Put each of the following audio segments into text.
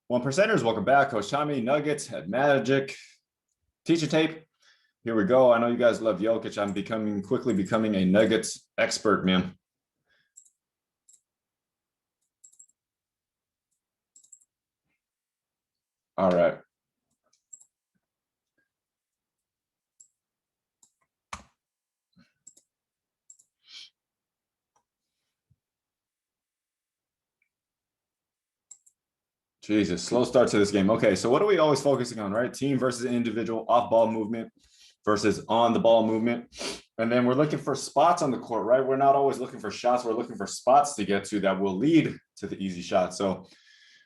One percenters, welcome back. Coach Tommy, Nuggets, at Magic, teacher tape. Here we go. I know you guys love Jokic. I'm quickly becoming a Nuggets expert, man. All right. Jesus, slow start to this game. Okay, so what are we always focusing on, right? Team versus individual, off-ball movement versus on-the-ball movement. And then we're looking for spots on the court, right? We're not always looking for shots. We're looking for spots to get to that will lead to the easy shot. So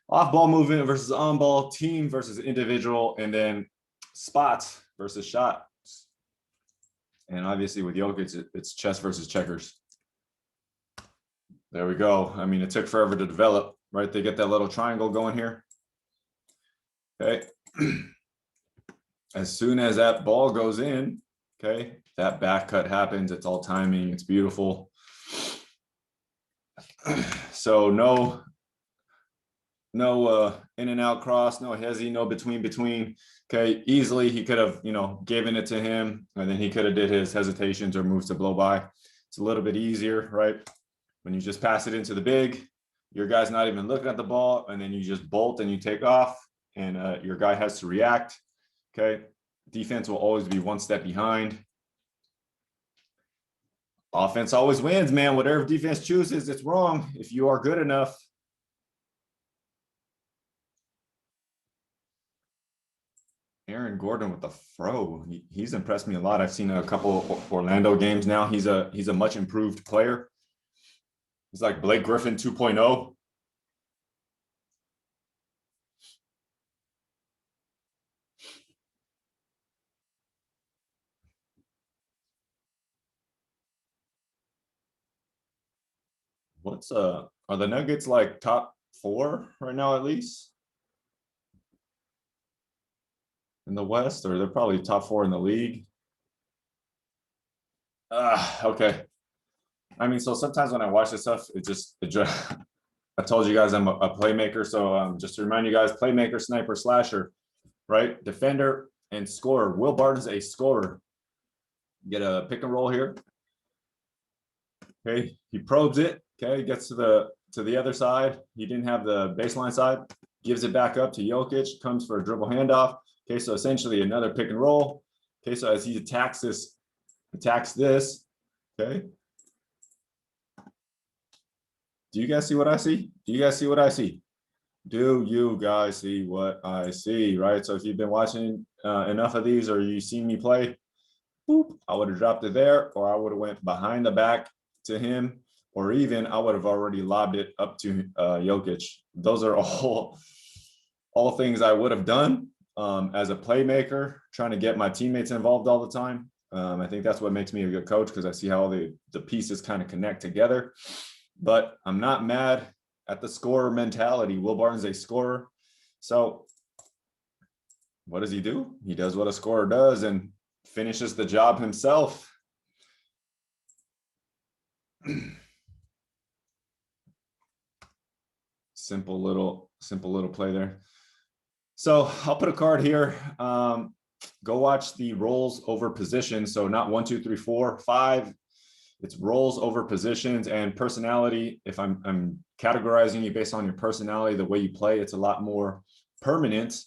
off-ball movement versus on-ball, team versus individual, and then spots versus shots. And obviously with Jokic, it's chess versus checkers. There we go. I mean, it took forever to develop, right? They get that little triangle going here. Okay. As soon as that ball goes in, okay, that back cut happens. It's all timing. It's beautiful. So no in and out cross, no hezzy, no between. Okay, easily he could have, given it to him, and then he could have did his hesitations or moves to blow by. It's a little bit easier, right? When you just pass it into the big, your guy's not even looking at the ball, and then you just bolt and you take off, and your guy has to react. Okay, defense will always be one step behind. Offense always wins, man. Whatever defense chooses, it's wrong if you are good enough. Aaron Gordon with the throw. He's impressed me a lot. I've seen a couple Orlando games now. He's a much improved player. He's like Blake Griffin 2.0. Are the Nuggets like top 4 right now at least in the West, or they're probably top 4 in the league? Okay. I mean, so sometimes when I watch this stuff, it just I told you guys I'm a playmaker. So just to remind you guys, playmaker, sniper, slasher, right? Defender and scorer. Will Barton's a scorer. Get a pick and roll here. Okay, he probes it. Okay, gets to the other side. He didn't have the baseline side. Gives it back up to Jokic. Comes for a dribble handoff. Okay, so essentially another pick and roll. Okay, so as he attacks this. Okay. Do you guys see what I see? Do you guys see what I see? Do you guys see what I see, right? So if you've been watching enough of these or you see me play, boop, I would have dropped it there, or I would have went behind the back to him, or even I would have already lobbed it up to Jokic. Those are all things I would have done as a playmaker, trying to get my teammates involved all the time. I think that's what makes me a good coach, because I see how all the pieces kind of connect together. But I'm not mad at the scorer mentality. Will Barton's a scorer. So what does he do? He does what a scorer does and finishes the job himself. Simple little play there. So I'll put a card here. Go watch the roles over positions. So not 1, 2, 3, 4, 5. It's roles over positions and personality. If I'm categorizing you based on your personality, the way you play, it's a lot more permanent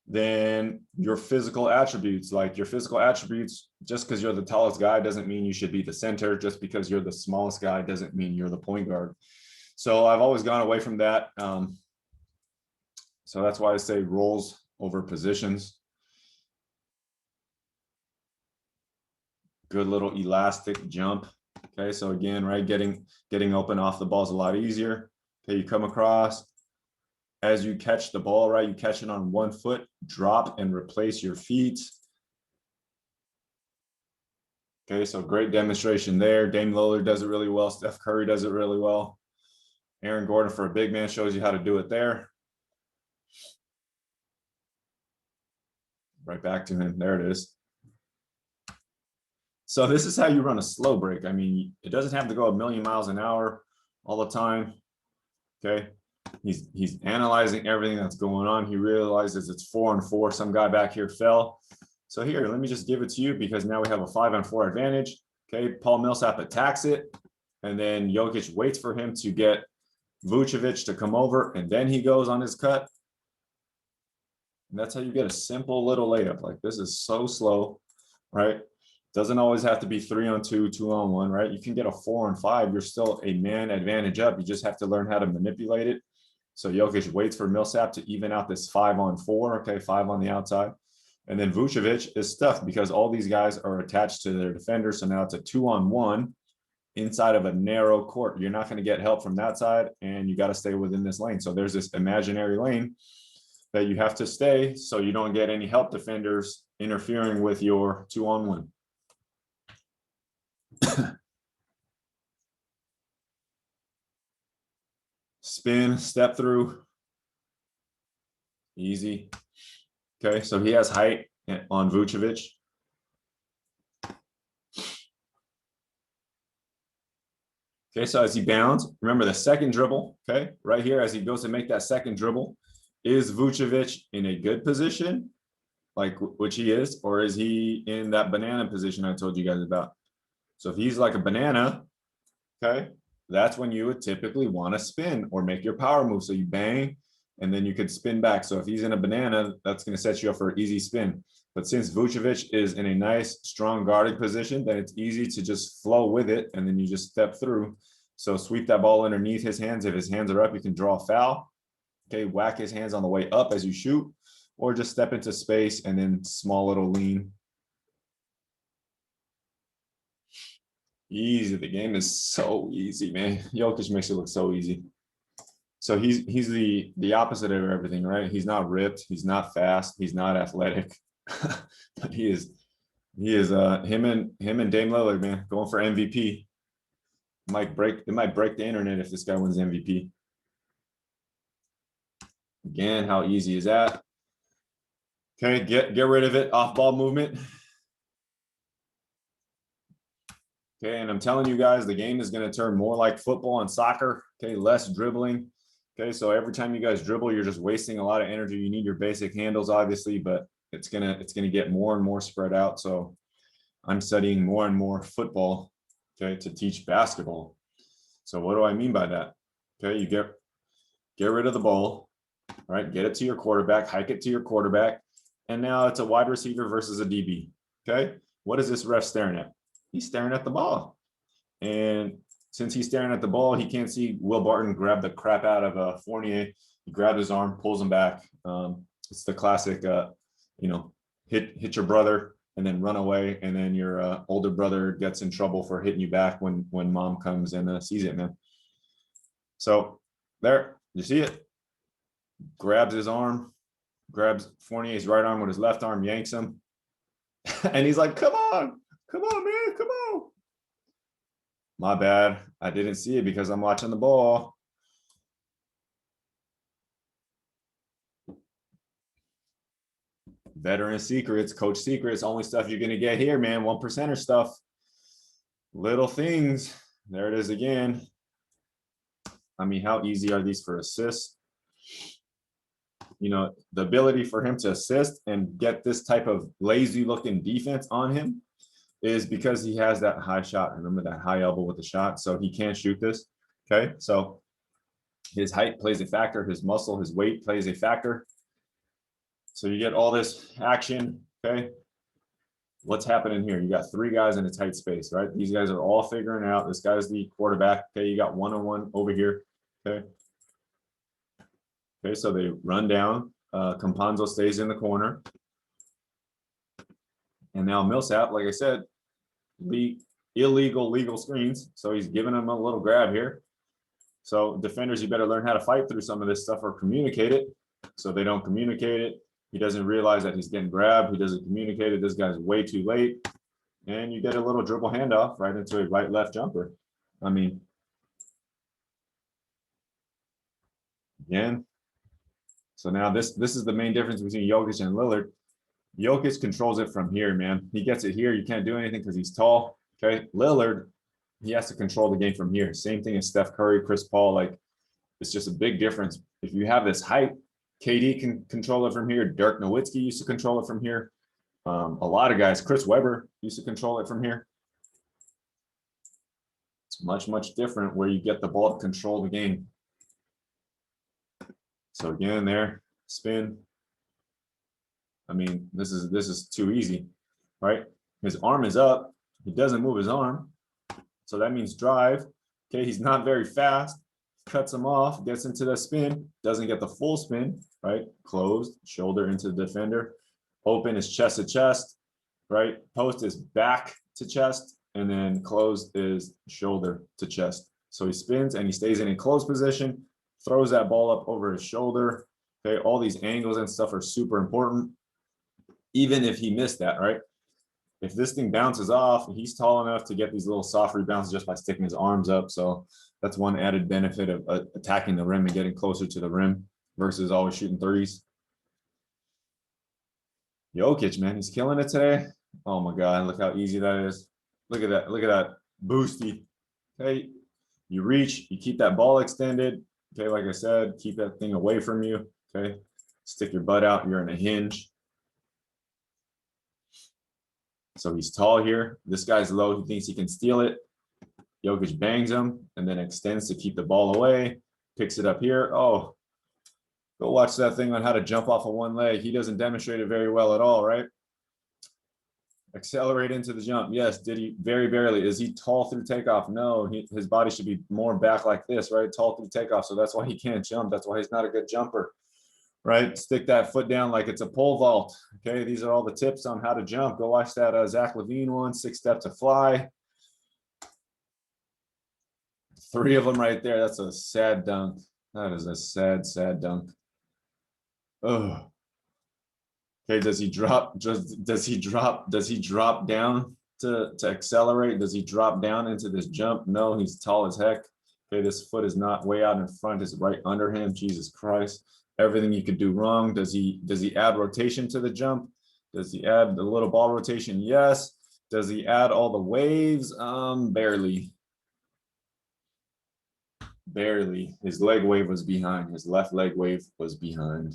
than your physical attributes. Like your physical attributes, just because you're the tallest guy doesn't mean you should be the center. Just because you're the smallest guy doesn't mean you're the point guard. So I've always gone away from that. So that's why I say roles over positions. Good little elastic jump. Okay, so again, right, getting open off the ball is a lot easier. Okay, you come across. As you catch the ball, right, you catch it on 1 foot, drop and replace your feet. Okay, so great demonstration there. Dame Lillard does it really well. Steph Curry does it really well. Aaron Gordon, for a big man, shows you how to do it there. Right back to him. There it is. So this is how you run a slow break. I mean, it doesn't have to go a million miles an hour all the time. Okay. He's analyzing everything that's going on. He realizes it's 4-4. Some guy back here fell. So here, let me just give it to you because now we have a 5-on-4 advantage. Okay, Paul Millsap attacks it, and then Jokic waits for him to get Vucevic to come over, and then he goes on his cut. And that's how you get a simple little layup. Like, this is so slow, right? Doesn't always have to be 3-on-2, 2-on-1, right? You can get a 4-on-5. You're still a man advantage up. You just have to learn how to manipulate it. So Jokic waits for Millsap to even out this 5-on-4, okay, 5 on the outside. And then Vucevic is stuffed because all these guys are attached to their defenders. So now it's a 2-on-1 inside of a narrow court. You're not going to get help from that side, and you got to stay within this lane. So there's this imaginary lane that you have to stay so you don't get any help defenders interfering with your 2-on-1. Spin, step through. Easy. Okay, so he has height on Vucevic. Okay, so as he bounds, remember the second dribble, okay, right here as he goes to make that second dribble, is Vucevic in a good position, like which he is, or is he in that banana position I told you guys about? So if he's like a banana, okay, that's when you would typically want to spin or make your power move. So you bang, and then you could spin back. So if he's in a banana, that's going to set you up for an easy spin. But since Vucevic is in a nice, strong guarding position, then it's easy to just flow with it, and then you just step through. So sweep that ball underneath his hands. If his hands are up, you can draw a foul. Okay, whack his hands on the way up as you shoot, or just step into space and then small little lean. Easy. The game is so easy, man. Jokic makes it look so easy. So he's the opposite of everything, right? He's not ripped, he's not fast, he's not athletic, but he is him and Dame Lillard, man, going for MVP. It might break the internet if this guy wins MVP. Again, how easy is that? Okay, get rid of it. Off ball movement. Okay, and I'm telling you guys, the game is going to turn more like football and soccer. Okay, less dribbling. Okay, so every time you guys dribble, you're just wasting a lot of energy. You need your basic handles, obviously, but it's gonna get more and more spread out. So I'm studying more and more football, okay, to teach basketball. So what do I mean by that? Okay, you get rid of the ball, right? Get it to your quarterback, hike it to your quarterback, and now it's a wide receiver versus a DB. Okay, what is this ref staring at? He's staring at the ball, and since he's staring at the ball, he can't see Will Barton grab the crap out of Fournier. He grabbed his arm, pulls him back. It's the classic, hit your brother and then run away, and then your older brother gets in trouble for hitting you back when mom comes and sees it, man. So there, you see it? Grabs his arm, grabs Fournier's right arm with his left arm, yanks him, and he's like, "Come on, man, come on." My bad. I didn't see it because I'm watching the ball. Veteran secrets, coach secrets, only stuff you're going to get here, man. 1%er stuff. Little things. There it is again. I mean, how easy are these for assists? You know, the ability for him to assist and get this type of lazy looking defense on him is because he has that high shot. Remember that high elbow with the shot, so he can't shoot this. Okay, so his height plays a factor, his muscle, his weight plays a factor. So you get all this action. Okay, what's happening here? You got 3 guys in a tight space, right? These guys are all figuring it out. This guy's the quarterback. Okay, you got 1-on-1 over here. Okay, so they run down. Campanzo stays in the corner. And now Millsap, like I said, legal screens. So he's giving them a little grab here. So defenders, you better learn how to fight through some of this stuff or communicate it. So they don't communicate it. He doesn't realize that he's getting grabbed. He doesn't communicate it. This guy's way too late. And you get a little dribble handoff right into a right-left jumper. I mean, again. So now this is the main difference between Jokic and Lillard. Jokic controls it from here, man. He gets it here. You can't do anything because he's tall. Okay. Lillard, he has to control the game from here. Same thing as Steph Curry, Chris Paul. Like, It's just a big difference. If you have this height, KD can control it from here. Dirk Nowitzki used to control it from here. A lot of guys, Chris Webber used to control it from here. It's much, much different where you get the ball to control the game. So again, there, spin. I mean, this is too easy, right? His arm is up. He doesn't move his arm. So that means drive. Okay, he's not very fast. Cuts him off, gets into the spin, doesn't get the full spin, right? Closed, shoulder into the defender. Open is chest to chest, right? Post is back to chest, and then closed is shoulder to chest. So he spins and he stays in a closed position, throws that ball up over his shoulder. Okay, all these angles and stuff are super important. Even if he missed that, right? If this thing bounces off, he's tall enough to get these little soft rebounds just by sticking his arms up. So that's one added benefit of attacking the rim and getting closer to the rim versus always shooting threes. Jokic, man, he's killing it today. Oh my God, look how easy that is. Look at that. Look at that boosty. Okay, you reach, you keep that ball extended. Okay, like I said, keep that thing away from you. Okay, stick your butt out. You're in a hinge. So he's tall here. This guy's low. He thinks he can steal it. Jokic bangs him and then extends to keep the ball away. Picks it up here. Oh, go watch that thing on how to jump off of one leg. He doesn't demonstrate it very well at all, right? Accelerate into the jump. Yes. Did he? Very barely. Is he tall through takeoff? No. His body should be more back like this, right? Tall through takeoff. So that's why he can't jump. That's why he's not a good jumper, right? Stick that foot down like it's a pole vault. Okay. These are all the tips on how to jump. Go watch that Zach LaVine one, 6 Step to Fly. 3 of them right there. That's a sad dunk. That is a sad, sad dunk. Oh. Okay, does he drop? Does he drop down to accelerate? Does he drop down into this jump? No, he's tall as heck. Okay, this foot is not way out in front, it's right under him. Jesus Christ. Everything you could do wrong. Does he add rotation to the jump? Does he add the little ball rotation? Yes. Does he add all the waves? Barely. Barely. His leg wave was behind. His left leg wave was behind.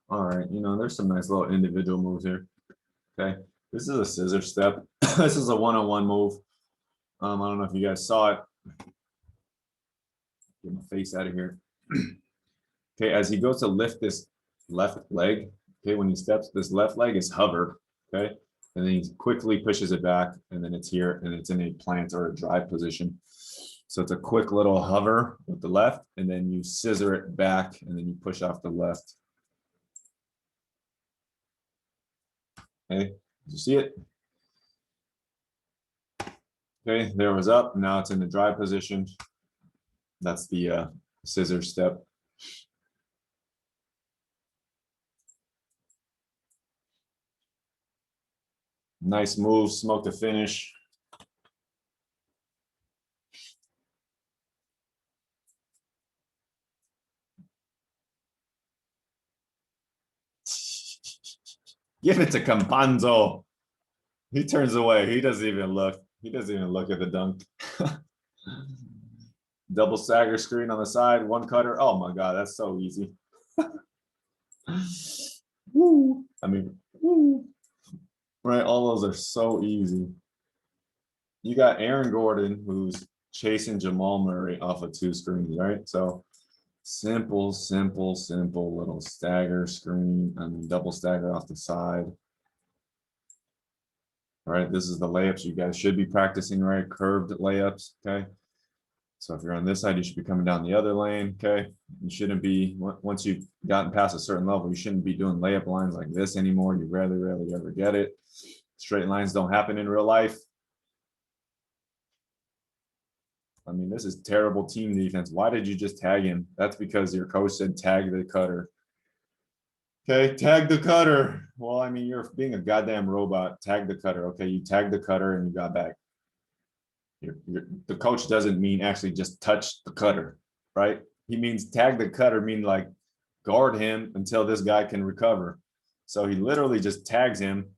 All right, there's some nice little individual moves here. Okay, this is a scissor step. This is a one-on-one move. I don't know if you guys saw it. Get my face out of here. Okay, as he goes to lift this left leg, okay, when he steps, this left leg is hover, okay? And then he quickly pushes it back, and then it's here, and it's in a plant or a drive position. So it's a quick little hover with the left, and then you scissor it back, and then you push off the left. Okay, did you see it? Okay, there it was up. Now it's in the drive position. That's the scissor step. Nice move, smoke to finish. Give it to Campanzo. He turns away. He doesn't even look. He doesn't even look at the dunk. Double stagger screen on the side, one cutter. Oh my God, that's so easy. Woo. I mean, woo. Right, all those are so easy. You got Aaron Gordon, who's chasing Jamal Murray off of 2 screens, right? So simple little stagger screen. I mean, double stagger off the side. All right, this is the layups you guys should be practicing, right? Curved layups, okay? So if you're on this side, you should be coming down the other lane, okay? You shouldn't be, once you've gotten past a certain level, you shouldn't be doing layup lines like this anymore. You rarely ever get it. Straight lines don't happen in real life. I mean, this is terrible team defense. Why did you just tag him? That's because your coach said tag the cutter. Okay, tag the cutter. Well, I mean, you're being a goddamn robot. Tag the cutter. Okay, you tagged the cutter and you got back. The coach doesn't mean actually just touch the cutter, right? he means tag the cutter, mean like guard him until this guy can recover. So he literally just tags him.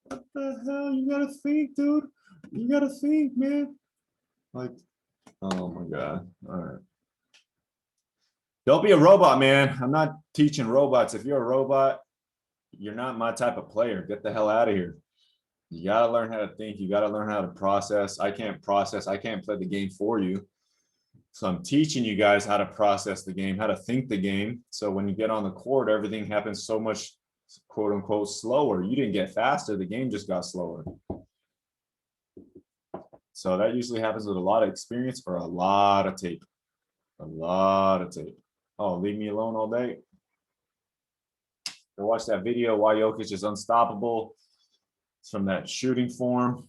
What the hell? You gotta think, dude. You gotta think, man. Like, oh my God. All right. Don't be a robot, man. I'm not teaching robots. If you're a robot, you're not my type of player. Get the hell out of here. You got to learn how to think. You got to learn how to process. I can't process. I can't play the game for you. So I'm teaching you guys how to process the game, how to think the game. So when you get on the court, everything happens so much, quote unquote, slower. You didn't get faster. The game just got slower. So that usually happens with a lot of experience or a lot of tape. A lot of tape. Oh, leave me alone all day. Go watch that video why Jokic is unstoppable. It's from that shooting form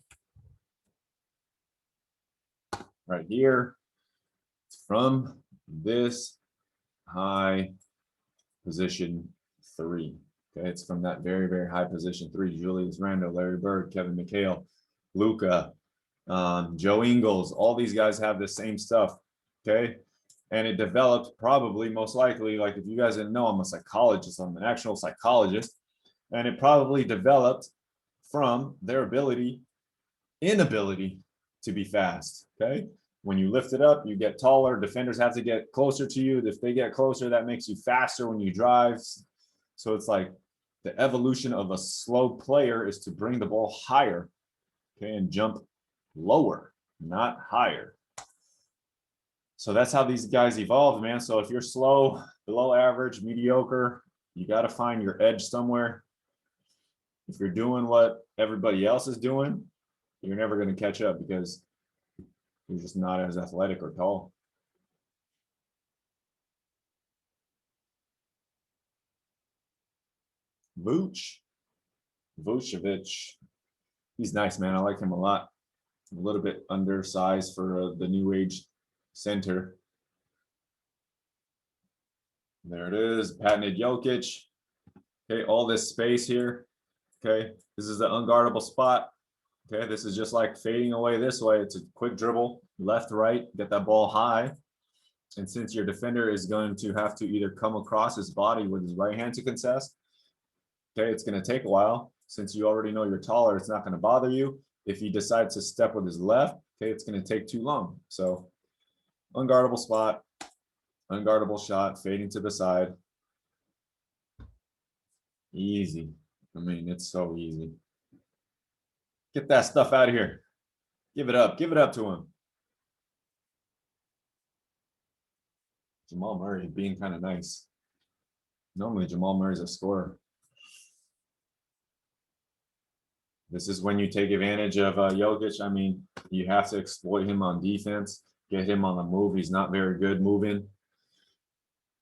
right here. It's from this high position 3. Okay, it's from that very, very high position 3. Julius Randle, Larry Bird, Kevin McHale, Luka, Joe Ingles. All these guys have the same stuff. Okay. And it developed probably most likely, like if you guys didn't know, I'm a psychologist, I'm an actual psychologist, and it probably developed from their inability to be fast. Okay. When you lift it up, you get taller. Defenders have to get closer to you. If they get closer, that makes you faster when you drive. So it's like the evolution of a slow player is to bring the ball higher, okay, and jump lower, not higher. So that's how these guys evolved, man. So if you're slow, below average, mediocre, you got to find your edge somewhere. If you're doing what everybody else is doing, you're never going to catch up because you're just not as athletic or tall. Vucevic. He's nice, man. I like him a lot. A little bit undersized for the new age center. There it is. Patented Jokic. Okay, all this space here. Okay, this is the unguardable spot. Okay, this is just like fading away this way. It's a quick dribble, left, right, get that ball high. And since your defender is going to have to either come across his body with his right hand to contest, okay, it's going to take a while. Since you already know you're taller, it's not going to bother you. If he decides to step with his left, okay, it's going to take too long. So unguardable spot, unguardable shot, fading to the side. Easy. I mean, it's so easy. Get that stuff out of here. Give it up. Give it up to him. Jamal Murray being kind of nice. Normally, Jamal Murray's a scorer. This is when you take advantage of Jokic. I mean, you have to exploit him on defense, get him on the move. He's not very good moving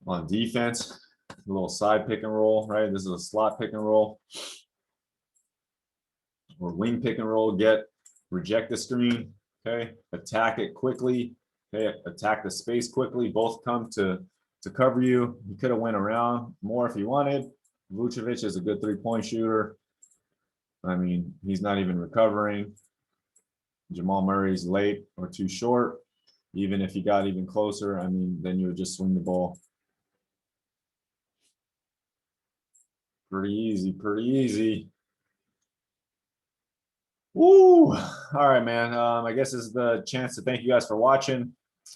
on defense. A little side pick and roll, right? This is a slot pick and roll. Or wing pick and roll, reject the screen, okay? Attack it quickly, okay? Attack the space quickly. Both come to cover you. You could have went around more if you wanted. Vucevic is a good three-point shooter. I mean, he's not even recovering. Jamal Murray's late or too short. Even if he got even closer, I mean, then you would just swing the ball. Pretty easy, pretty easy. Woo! All right, man. I guess this is the chance to thank you guys for watching.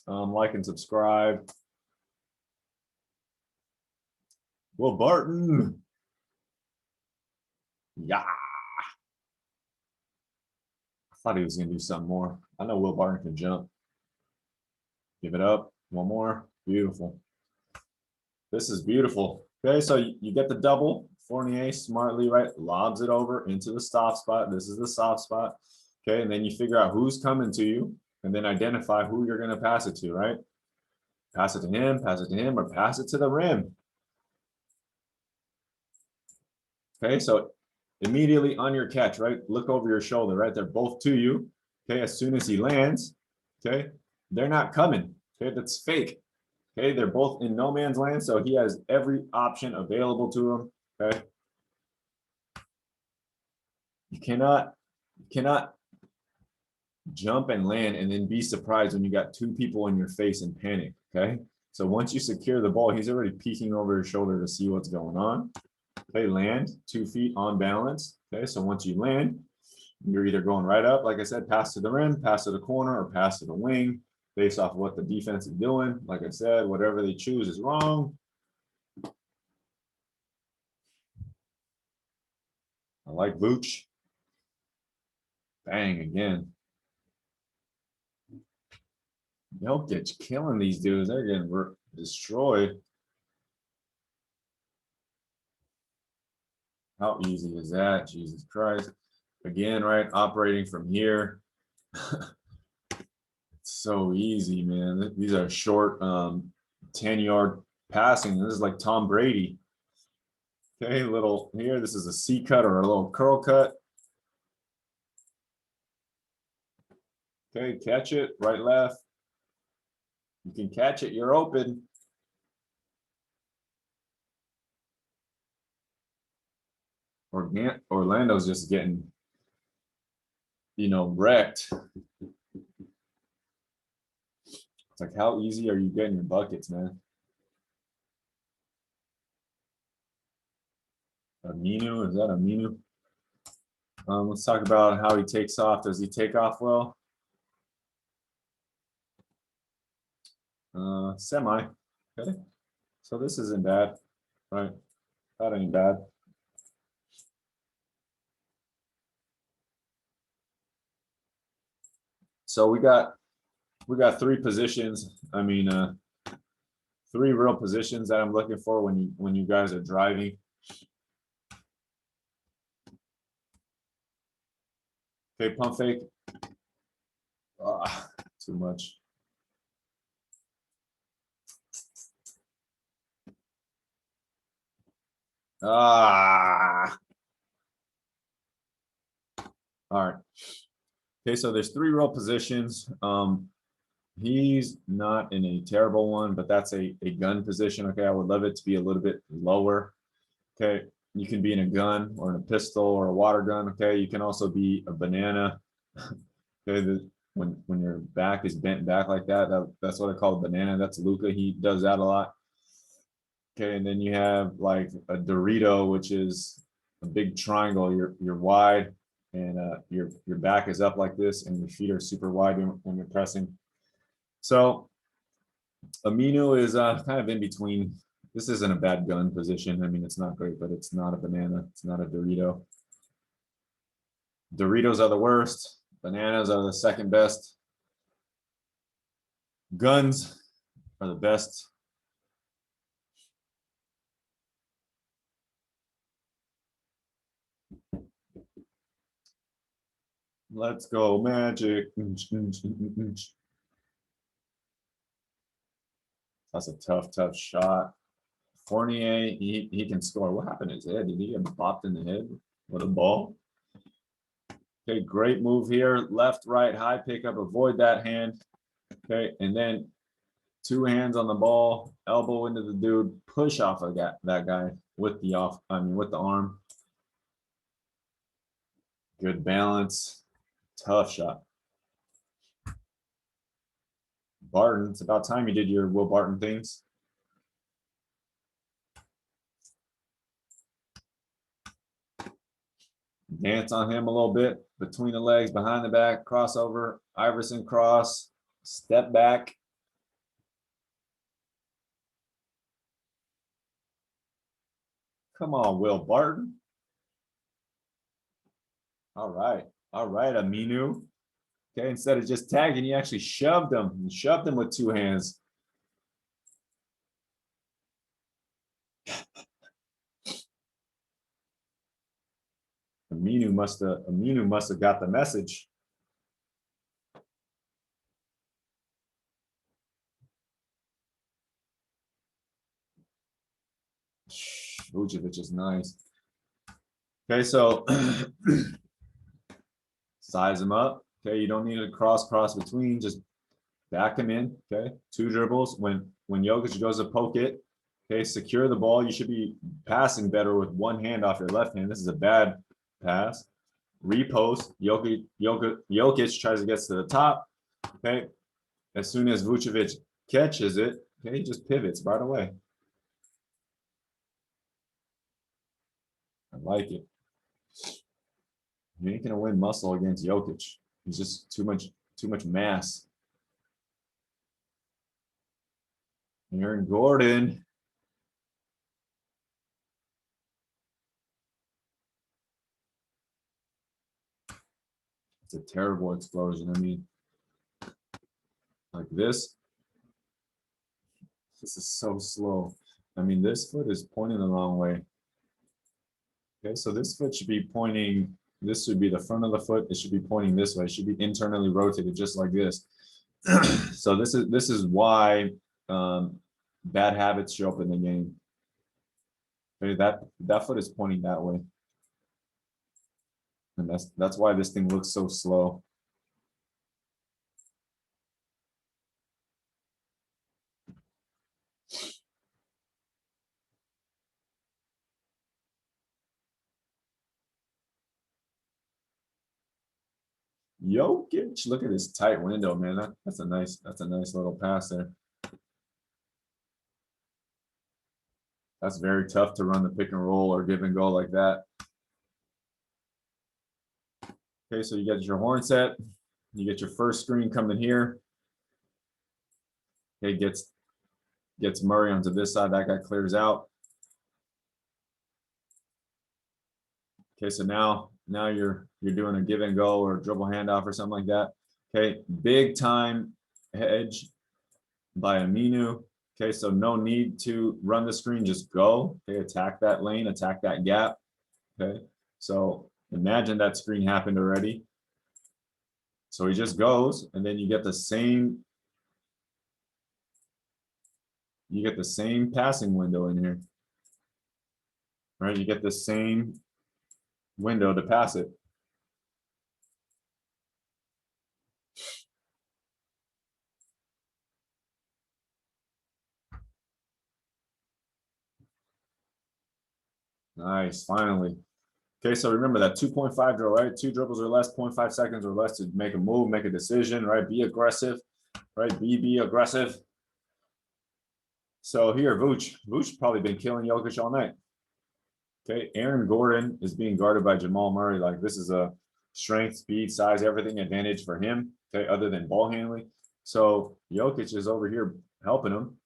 Like and subscribe. Will Barton. Yeah. I thought he was going to do something more. I know Will Barton can jump. Give it up. One more. Beautiful. This is beautiful. Okay, so you get the double. Fournier smartly, right, lobs it over into the soft spot. This is the soft spot. Okay, and then you figure out who's coming to you and then identify who you're going to pass it to, right? Pass it to him, or pass it to the rim. Okay, so immediately on your catch, right? Look over your shoulder, right? They're both to you. Okay, as soon as he lands, okay, they're not coming. Okay, that's fake. Okay, they're both in no man's land, so he has every option available to him. Okay, you cannot jump and land, and then be surprised when you got two people in your face and panic. Okay. So once you secure the ball, he's already peeking over his shoulder to see what's going on. Okay, land 2 feet on balance. Okay, so once you land, you're either going right up, like I said, pass to the rim, pass to the corner, or pass to the wing, based off of what the defense is doing. Like I said, whatever they choose is wrong. I like Vooch. Bang again. Jokic killing these dudes. They're getting destroyed. How easy is that? Jesus Christ. Again, right? Operating from here. It's so easy, man. These are short 10-yard passing. This is like Tom Brady. Okay, little here. This is a C cut or a little curl cut. Okay, catch it. Right, left. You can catch it. You're open. Orlando's just getting, wrecked. It's like, how easy are you getting your buckets, man? Aminu, is that Aminu? Let's talk about how he takes off. Does he take off well? Semi. Okay. So this isn't bad, right? That ain't bad. So we got 3 positions. I mean, 3 real positions that I'm looking for when you guys are driving. Okay, pump fake. Too much. All right. Okay, so there's 3 real positions. He's not in a terrible one, but that's a gun position. Okay, I would love it to be a little bit lower. Okay, you can be in a gun or in a pistol or a water gun. Okay, you can also be a banana. Okay, when your back is bent back like that's what I call a banana. That's Luca. He does that a lot. Okay, and then you have like a Dorito, which is a big triangle. You're wide, and your back is up like this, and your feet are super wide when you're pressing. So Aminu is kind of in between. This isn't a bad gun position. I mean, it's not great, but it's not a banana. It's not a Dorito. Doritos are the worst. Bananas are the second best. Guns are the best. Let's go, Magic. That's a tough shot. Fournier, he can score. What happened to his head? Did he get bopped in the head with a ball? Okay, great move here. Left, right, high pickup. Avoid that hand. Okay, and then 2 hands on the ball, elbow into the dude, push off of that guy with the arm. Good balance. Tough shot. Barton, it's about time you did your Will Barton things. Dance on him a little bit, between the legs, behind the back, crossover, Iverson cross, step back. Come on, Will Barton. All right, Aminu. Okay, instead of just tagging, he actually shoved him. He shoved him with 2 hands. Aminu must have got the message. Vucevic is nice. Okay, so size him up. Okay, you don't need a cross between. Just back him in. Okay, 2 dribbles. When Jokic goes to poke it, okay, secure the ball. You should be passing better with 1 hand off your left hand. This is a bad pass. repost. Jokic tries to get to the top. Okay. As soon as Vucevic catches it, okay, he just pivots right away. I like it. You ain't gonna win muscle against Jokic. He's just too much mass. Aaron Gordon. It's a terrible explosion. I mean, like this. This is so slow. I mean, this foot is pointing the wrong way. Okay, so this foot should be pointing, this should be the front of the foot. It should be pointing this way. It should be internally rotated just like this. So this is why bad habits show up in the game. Okay, that foot is pointing that way. And that's why this thing looks so slow. Jokic, look at this tight window, man. That's a nice little pass there. That's very tough to run the pick and roll or give and go like that. Okay, so you get your horn set. You get your first screen coming here. Okay, gets Murray onto this side. That guy clears out. Okay, so now you're doing a give and go or dribble handoff or something like that. Okay, big time hedge by Aminu. Okay, so no need to run the screen, just go. Okay, attack that lane, attack that gap. Okay, so imagine that screen happened already. So he just goes, and then you get the same passing window in here. Right? You get the same window to pass it. Nice, finally. Okay, so remember that 2.5 drill, right? 2 dribbles or less, 0.5 seconds or less to make a move, make a decision, right? Be aggressive, right? Be aggressive. So here, Vuce probably been killing Jokic all night. Okay, Aaron Gordon is being guarded by Jamal Murray. Like this is a strength, speed, size, everything advantage for him. Okay, other than ball handling. So Jokic is over here helping him.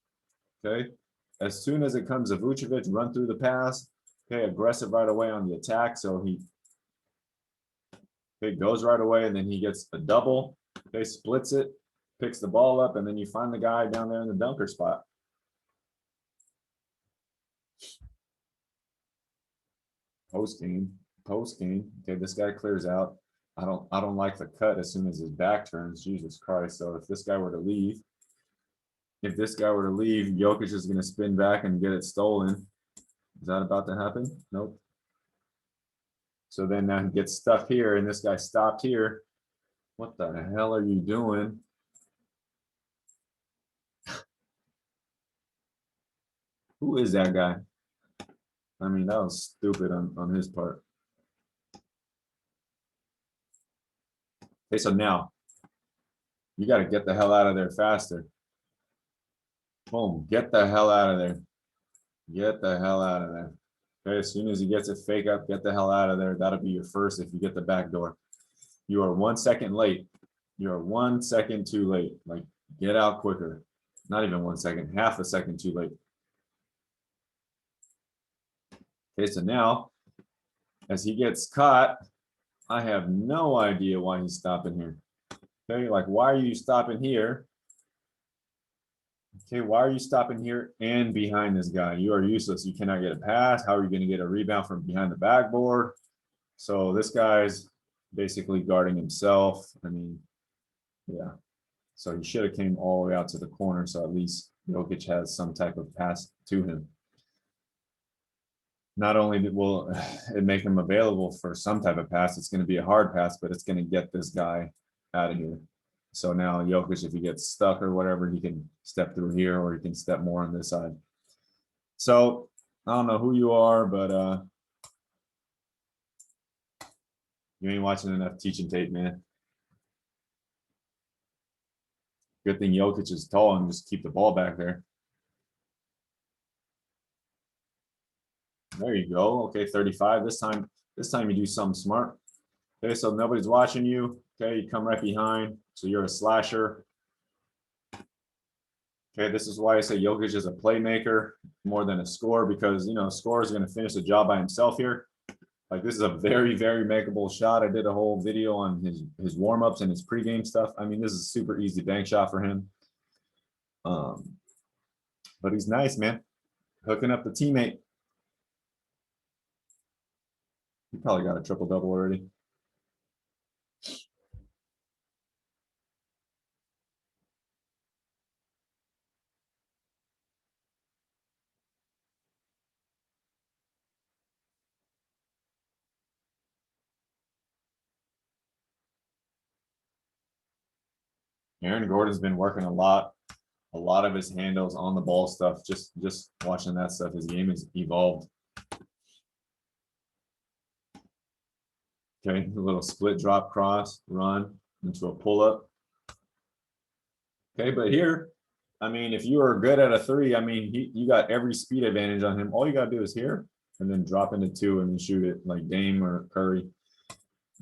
Okay, as soon as it comes to Vucevic, run through the pass. Okay, aggressive right away on the attack. So he goes right away, and then he gets a double. Okay, splits it, picks the ball up, and then you find the guy down there in the dunker spot. Post game. Okay, this guy clears out. I don't like the cut as soon as his back turns. Jesus Christ. So if this guy were to leave, Jokic is going to spin back and get it stolen. Is that about to happen? Nope. So then now he gets stuck here, and this guy stopped here. What the hell are you doing? Who is that guy? I mean, that was stupid on his part. Okay, so now you got to get the hell out of there faster. Boom, get the hell out of there. Get the hell out of there. Okay, as soon as he gets it fake up, get the hell out of there. That'll be your first if you get the back door. You are 1 second late. You are 1 second too late. Like, get out quicker. Not even 1 second, half a second too late. Okay, so now, as he gets caught, I have no idea why he's stopping here. Okay, like, why are you stopping here? Okay, why are you stopping here and behind this guy? You are useless. You cannot get a pass. How are you going to get a rebound from behind the backboard? So this guy's basically guarding himself. I mean, yeah. So he should have came all the way out to the corner. So at least Jokic has some type of pass to him. Not only will it make him available for some type of pass, it's going to be a hard pass, but it's going to get this guy out of here. So now Jokic, if he gets stuck or whatever, he can step through here or he can step more on this side. So I don't know who you are, but You ain't watching enough teaching tape, man. Good thing Jokic is tall and just keep the ball back there. There you go. Okay, 35. This time you do something smart. Okay, so nobody's watching you. Okay, you come right behind. So you're a slasher. Okay, this is why I say Jokic is a playmaker more than a scorer, because a scorer is going to finish the job by himself here. Like, this is a very, very makeable shot. I did a whole video on his warm-ups and his pregame stuff. I mean, this is a super easy bank shot for him. But he's nice, man. Hooking up the teammate. He probably got a triple-double already. Aaron Gordon's been working a lot of his handles on the ball stuff. Just watching that stuff, his game has evolved. Okay, a little split drop cross, run into a pull up. Okay, but here, I mean, if you are good at a three, I mean, you got every speed advantage on him. All you got to do is here and then drop into two and then shoot it like Dame or Curry.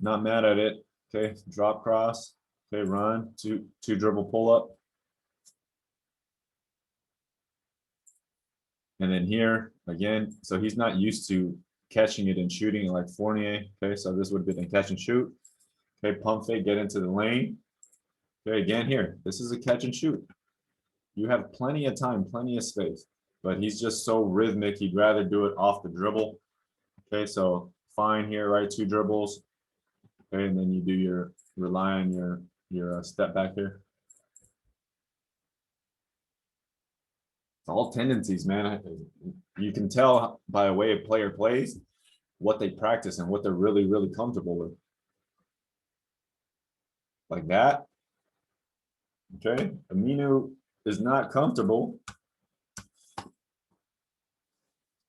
Not mad at it. Okay, drop cross. Okay, run, two dribble pull up. And then here again, so he's not used to catching it and shooting it like Fournier. Okay, so this would have been a catch and shoot. Okay, pump fake, get into the lane. Okay, again here, this is a catch and shoot. You have plenty of time, plenty of space, but he's just so rhythmic. He'd rather do it off the dribble. Okay, so fine here, right? Two dribbles. Okay, and then you do your rely on your step back here. It's all tendencies, man. You can tell by the way a player plays what they practice and what they're really, really comfortable with. Like that. Okay, Aminu is not comfortable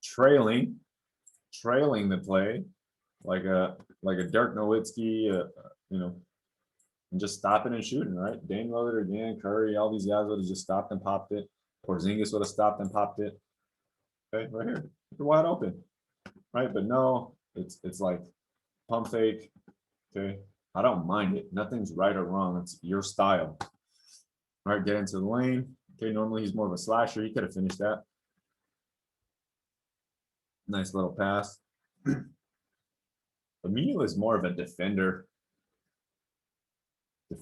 trailing the play like a Dirk Nowitzki, and just stopping and shooting, right? Dame Lillard again, Curry, all these guys would have just stopped and popped it. Porzingis would have stopped and popped it. Okay, right here, you're wide open, right? But no, it's like pump fake. Okay, I don't mind it. Nothing's right or wrong. It's your style. All right, get into the lane. Okay, normally he's more of a slasher. He could have finished that. Nice little pass. Aminu is more of a defender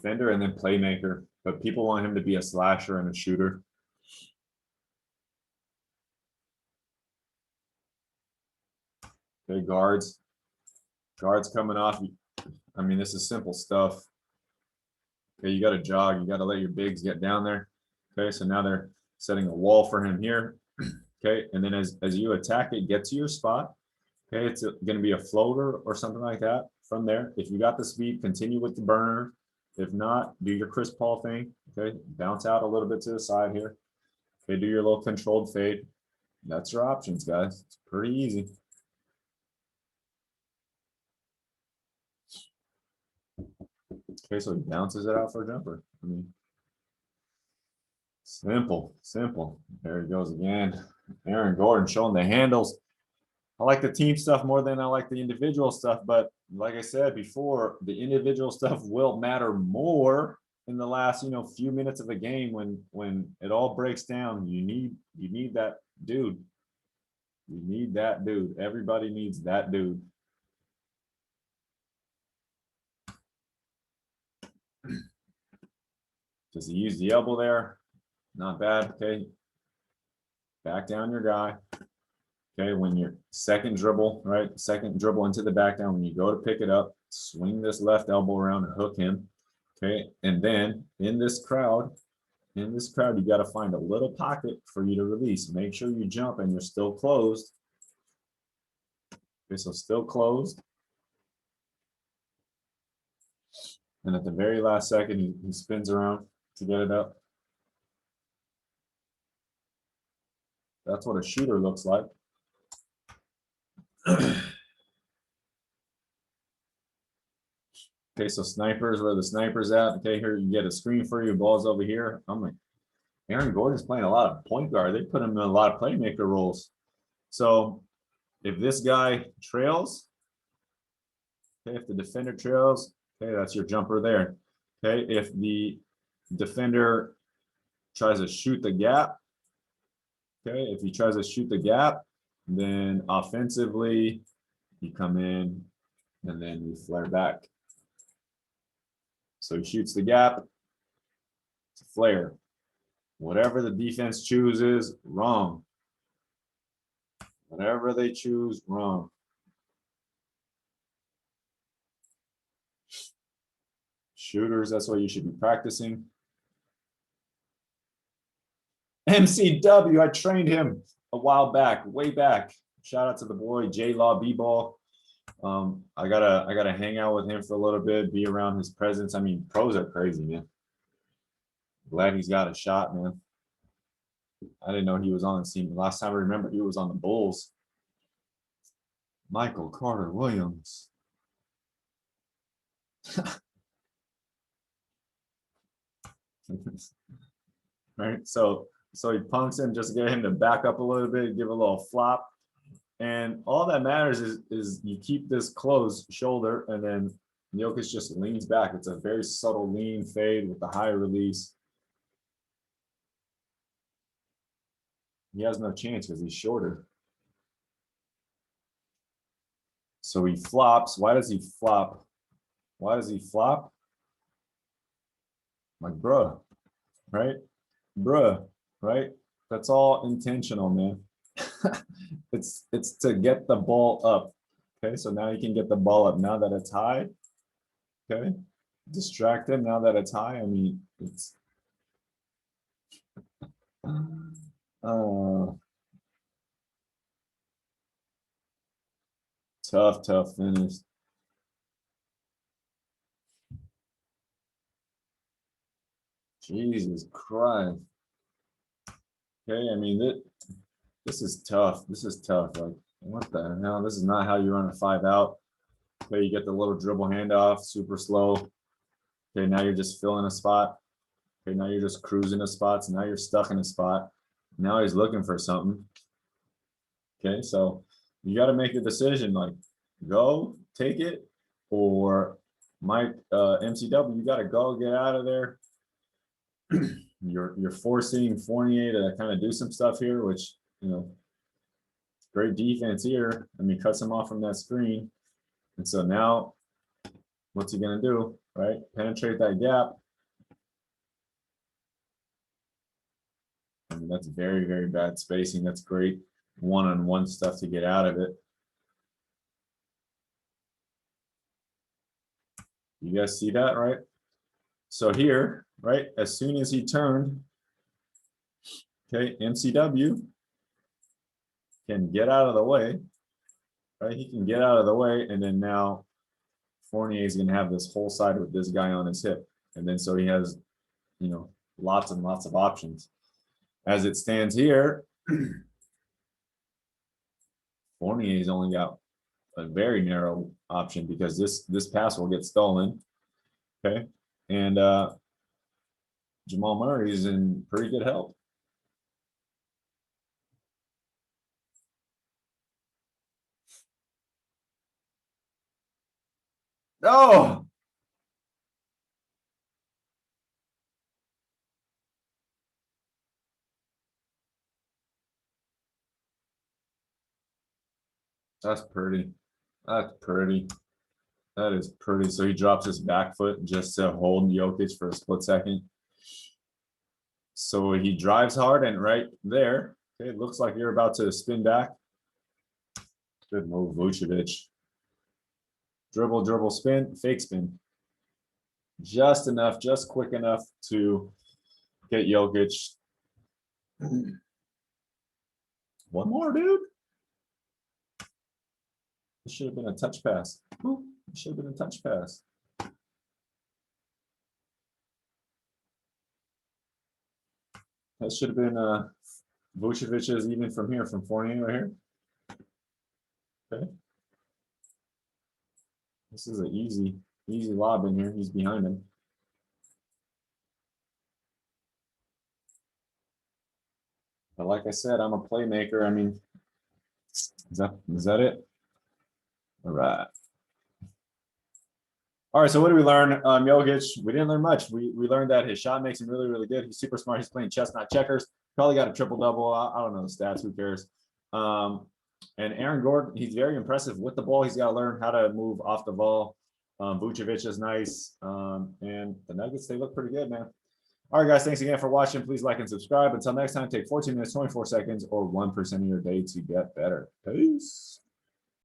and then playmaker, but people want him to be a slasher and a shooter. Okay, guards coming off. I mean, this is simple stuff. Okay, you got to jog. You got to let your bigs get down there. Okay, so now they're setting a wall for him here. Okay, and then as you attack it, get to your spot. Okay, it's going to be a floater or something like that. From there, if you got the speed, continue with the burner. If not, do your Chris Paul thing. Okay, bounce out a little bit to the side here. Okay, do your little controlled fade. That's your options, guys. It's pretty easy. Okay, so he bounces it out for a jumper. I mean, simple. There he goes again. Aaron Gordon showing the handles. I like the team stuff more than I like the individual stuff, but like I said before, the individual stuff will matter more in the last, few minutes of the game when it all breaks down. You need that dude. You need that dude. Everybody needs that dude. Does he use the elbow there? Not bad. Okay. Back down your guy. Okay, when your second dribble, right? Second dribble into the back down, when you go to pick it up, swing this left elbow around and hook him. Okay, and then in this crowd, you got to find a little pocket for you to release. Make sure you jump and you're still closed. Okay, so still closed. And at the very last second, he spins around to get it up. That's what a shooter looks like. Okay, so snipers, where the snipers at? Okay, here you get a screen for you. Ball's over here. I'm like, Aaron Gordon's playing a lot of point guard. They put him in a lot of playmaker roles. So if this guy trails, okay, if the defender trails, okay, that's your jumper there. Okay, if the defender tries to shoot the gap, okay, if he tries to shoot the gap, then offensively, you come in and then you flare back. So he shoots the gap, it's a flare. Whatever the defense chooses, wrong. Whatever they choose, wrong. Shooters, that's what you should be practicing. MCW, I trained him a while back, way back. Shout out to the boy, J-Law B-Ball. I gotta hang out with him for a little bit, be around his presence. I mean, pros are crazy, man. Glad he's got a shot, man. I didn't know he was on the team. Last time I remember, he was on the Bulls. Michael Carter Williams. Right, so he punks him just to get him to back up a little bit, give a little flop, and all that matters is you keep this closed shoulder, and then Jokic just leans back. It's a very subtle lean fade with the high release. He has no chance because he's shorter. So he flops. Why does he flop? Why does he flop? Like, bruh, right? Bruh, right? That's all intentional, man. it's to get the ball up. Okay, so now you can get the ball up now that it's high. Okay, distract him now that it's high. I mean, it's tough finish. Jesus Christ. Okay, I mean, this is tough. This is tough. Like, what the hell? This is not how you run a 5-out. Okay, you get the little dribble handoff, super slow. Okay, now you're just filling a spot. Okay, now you're just cruising the spots. Now you're stuck in a spot. Now he's looking for something. Okay, so you got to make a decision, like go take it, or Mike MCW, you got to go get out of there. You're forcing Fournier to kind of do some stuff here, which, you know, great defense here. I mean, cuts him off from that screen, and so now what's he gonna do? Right, penetrate that gap. I mean, that's very bad spacing. That's great one-on-one stuff to get out of it. You guys see that, right? So here, right, as soon as he turned, okay, MCW can get out of the way, right? He can get out of the way, and then now Fournier is going to have this whole side with this guy on his hip. And then so he has, you know, lots and lots of options. As it stands here, Fournier's only got a very narrow option because this pass will get stolen. Okay. And Jamal Murray is in pretty good health. Oh, that's pretty. That's pretty. That is pretty. So he drops his back foot just to hold Jokic for a split second. So he drives hard, and right there, okay, it looks like you're about to spin back. Good move, Vucevic. Dribble, spin, fake spin. Just enough, just quick enough to get Jokic. One more, dude. This should have been a touch pass. It should have been a touch pass. That should have been Vucevic's even from here, from Fournier right here. Okay. This is an easy easy lob in here. He's behind him. But like I said, I'm a playmaker. I mean, is that it? All right. All right, so what did we learn? Jokic, we didn't learn much. We learned that his shot makes him really, really good. He's super smart. He's playing chess, not checkers. Probably got a triple-double. I don't know the stats. Who cares? And Aaron Gordon, he's very impressive with the ball. He's got to learn how to move off the ball. Vucevic is nice. And the Nuggets, they look pretty good, man. All right, guys, thanks again for watching. Please like and subscribe. Until next time, take 14 minutes, 24 seconds, or 1% of your day to get better. Peace.